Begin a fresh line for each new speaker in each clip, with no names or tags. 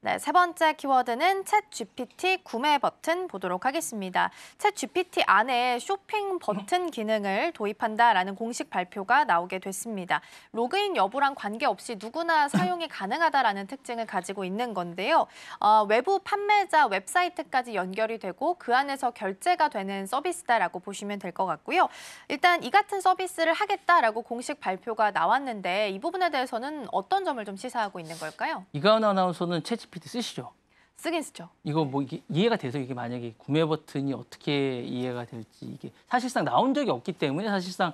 네, 세 번째 키워드는 챗 GPT 구매 버튼 보도록 하겠습니다. 챗 GPT 안에 쇼핑 버튼 기능을 도입한다라는 공식 발표가 나오게 됐습니다. 로그인 여부랑 관계없이 누구나 사용이 가능하다라는 특징을 가지고 있는 건데요. 외부 판매자 웹사이트까지 연결이 되고 그 안에서 결제가 되는 서비스다라고 보시면 될 것 같고요. 일단 이 같은 서비스를 하겠다라고 공식 발표가 나왔는데 이 부분에 대해서는 어떤 점을 좀 시사하고 있는 걸까요?
이가은 아나운서는 챗 GPT 쓰시죠?
쓰긴 쓰죠.
이거 뭐 이게 이해가 돼서 이게 만약에 구매 버튼이 어떻게 이해가 될지 이게 사실상 나온 적이 없기 때문에 사실상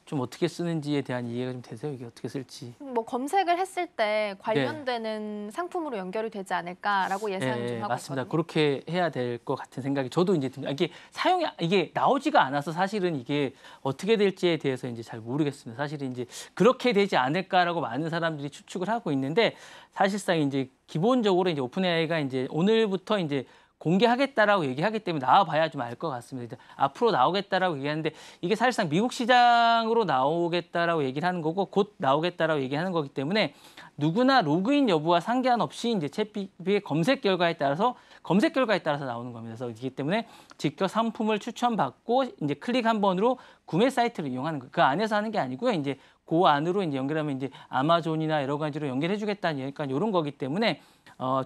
좀 어떻게 쓰는지에 대한 이해가 좀 되세요? 이게 어떻게 쓸지.
뭐 검색을 했을 때 관련되는 상품으로 연결이 되지 않을까라고 예상을 좀 하고
맞습니다.
있거든요.
그렇게 해야 될 것 같은 생각이 저도 이제 듭니다. 이게 나오지가 않아서 사실은 이게 어떻게 될지에 대해서 이제 잘 모르겠습니다. 사실은 이제 그렇게 되지 않을까라고 많은 사람들이 추측을 하고 있는데 사실상 이제 기본적으로 이제 오픈 AI가 이제 오늘부터 이제 공개하겠다라고 얘기하기 때문에 나와봐야 좀 알 것 같습니다. 앞으로 나오겠다라고 얘기하는데 이게 사실상 미국 시장으로 나오겠다라고 얘기를 하는 거고 곧 나오겠다라고 얘기하는 거기 때문에 누구나 로그인 여부와 상관없이 이제 챗GPT의 검색 결과에 따라서 나오는 겁니다. 그래서 이기 때문에 직접 상품을 추천받고 이제 클릭 한 번으로 구매 사이트를 이용하는 거예요. 그 안에서 하는 게 아니고요. 이제 그 안으로 이제 연결하면 이제 아마존이나 여러 가지로 연결해주겠다는 약간 이런 거기 때문에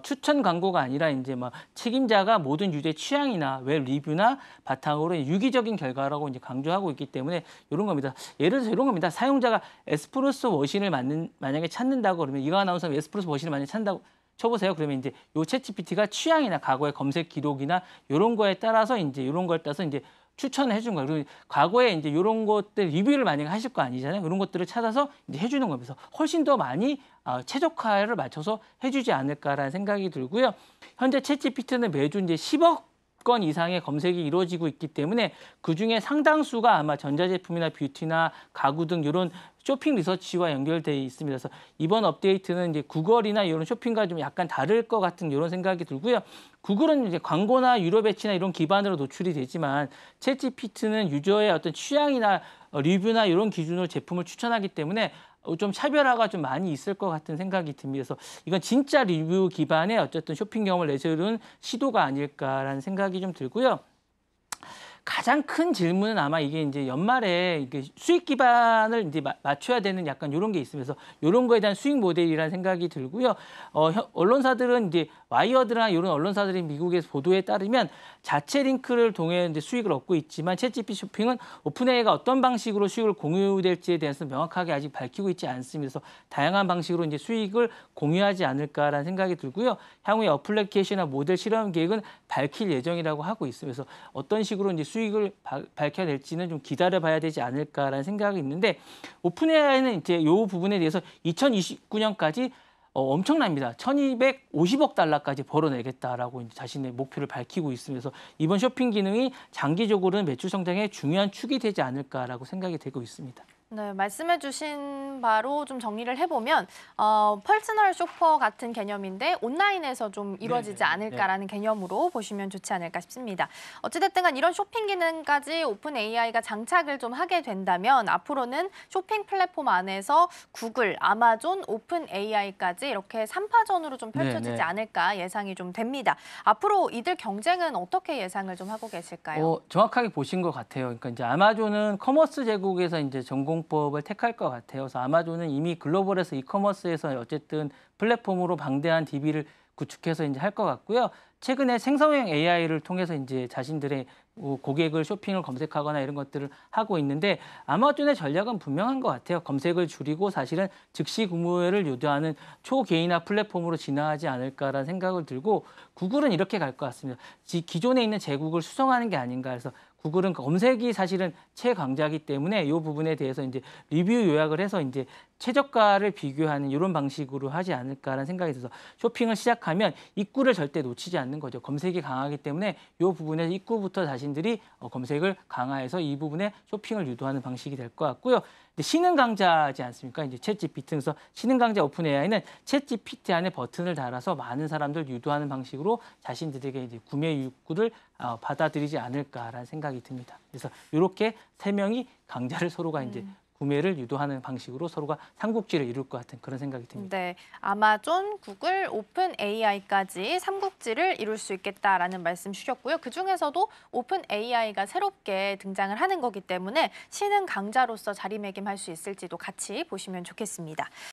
추천 광고가 아니라 이제 막 책임자가 모든 유저의 취향이나 웹 리뷰나 바탕으로 유기적인 결과라고 이제 강조하고 있기 때문에 이런 겁니다. 예를 들어서 이런 겁니다. 사용자가 에스프레소 머신을 만약에 찾는다고 그러면 이가은 아나운서가 에스프레소 머신을 만약에 찾는다고 쳐보세요. 그러면 이제 요 챗GPT가 취향이나 과거의 검색 기록이나 이런 거에 따라서 이제 이런 거에 따라서 이제 추천을 해준 거예요. 그리고 과거에 이제 이런 것들 리뷰를 만약에 하실 거 아니잖아요. 이런 것들을 찾아서 이제 해주는 거면서 훨씬 더 많이 최적화를 맞춰서 해주지 않을까라는 생각이 들고요. 현재 챗GPT는 매주 이제 10억 건 이상의 검색이 이루어지고 있기 때문에 그중에 상당수가 아마 전자제품이나 뷰티나 가구 등 이런 쇼핑 리서치와 연결돼 있습니다. 그래서 이번 업데이트는 이제 구글이나 이런 쇼핑과 좀 약간 다를 것 같은 이런 생각이 들고요. 구글은 이제 광고나 유료 배치나 이런 기반으로 노출이 되지만 챗GPT는 유저의 어떤 취향이나 리뷰나 이런 기준으로 제품을 추천하기 때문에 좀 차별화가 좀 많이 있을 것 같은 생각이 듭니다. 그래서 이건 진짜 리뷰 기반의 어쨌든 쇼핑 경험을 내세우는 시도가 아닐까라는 생각이 좀 들고요. 가장 큰 질문은 아마 이게 이제 연말에 이게 수익 기반을 이제 맞춰야 되는 약간 이런 게 있으면서 이런 거에 대한 수익 모델이라는 생각이 들고요. 언론사들은 이제 와이어드나 이런 언론사들이 미국에서 보도에 따르면 자체 링크를 통해 이제 수익을 얻고 있지만 챗GPT 쇼핑은 오픈 AI가 어떤 방식으로 수익을 공유될지에 대해서 명확하게 아직 밝히고 있지 않습니다. 그래서 다양한 방식으로 이제 수익을 공유하지 않을까라는 생각이 들고요. 향후에 어플리케이션이나 모델 실험 계획은 밝힐 예정이라고 하고 있으면서 어떤 식으로 이제 수익을 밝혀낼지는 좀 기다려봐야 되지 않을까라는 생각이 있는데 오픈 AI는 이제 이 부분에 대해서 2029년까지 엄청납니다. 1,250억 달러까지 벌어내겠다라고 이제 자신의 목표를 밝히고 있으면서 이번 쇼핑 기능이 장기적으로는 매출 성장에 중요한 축이 되지 않을까라고 생각이 되고 있습니다.
네, 말씀해 주신 바로 좀 정리를 해보면 퍼스널 쇼퍼 같은 개념인데 온라인에서 좀 이루어지지 않을까라는 개념으로 보시면 좋지 않을까 싶습니다. 어찌됐든 간 이런 쇼핑 기능까지 오픈 AI가 장착을 좀 하게 된다면 앞으로는 쇼핑 플랫폼 안에서 구글, 아마존, 오픈 AI까지 이렇게 3파전으로 좀 펼쳐지지 않을까 예상이 좀 됩니다. 앞으로 이들 경쟁은 어떻게 예상을 좀 하고 계실까요?
정확하게 보신 것 같아요. 그러니까 이제 아마존은 커머스 제국에서 이제 전공법을 택할 것 같아요. 그래서 아마존은 이미 글로벌에서 이커머스에서 어쨌든 플랫폼으로 방대한 DB를 구축해서 이제 할 것 같고요. 최근에 생성형 AI를 통해서 이제 자신들의 고객을 쇼핑을 검색하거나 이런 것들을 하고 있는데 아마존의 전략은 분명한 것 같아요. 검색을 줄이고 사실은 즉시 구매를 유도하는 초개인화 플랫폼으로 진화하지 않을까라는 생각을 들고 구글은 이렇게 갈 것 같습니다. 기존에 있는 제국을 수성하는 게 아닌가 해서 구글은 검색이 사실은 최강자이기 때문에 이 부분에 대해서 이제 리뷰 요약을 해서 이제 최저가를 비교하는 이런 방식으로 하지 않을까라는 생각이 들어서 쇼핑을 시작하면 입구를 절대 놓치지 않는 거죠. 검색이 강하기 때문에 이 부분에서 입구부터 자신들이 검색을 강화해서 이 부분에 쇼핑을 유도하는 방식이 될 것 같고요. 신흥 강자지 않습니까? 이제 챗GPT. 그래서 신흥 강자 오픈 AI는 챗GPT 안에 버튼을 달아서 많은 사람들 유도하는 방식으로 자신들에게 이제 구매 욕구를 받아들이지 않을까라는 생각이 듭니다. 그래서 이렇게 세 명이 강자를 서로가 이제 구매를 유도하는 방식으로 서로가 삼국지를 이룰 것 같은 그런 생각이 듭니다.
네, 아마존, 구글, 오픈 AI까지 삼국지를 이룰 수 있겠다라는 말씀 주셨고요. 그중에서도 오픈 AI가 새롭게 등장을 하는 거기 때문에 신흥 강자로서 자리매김할 수 있을지도 같이 보시면 좋겠습니다.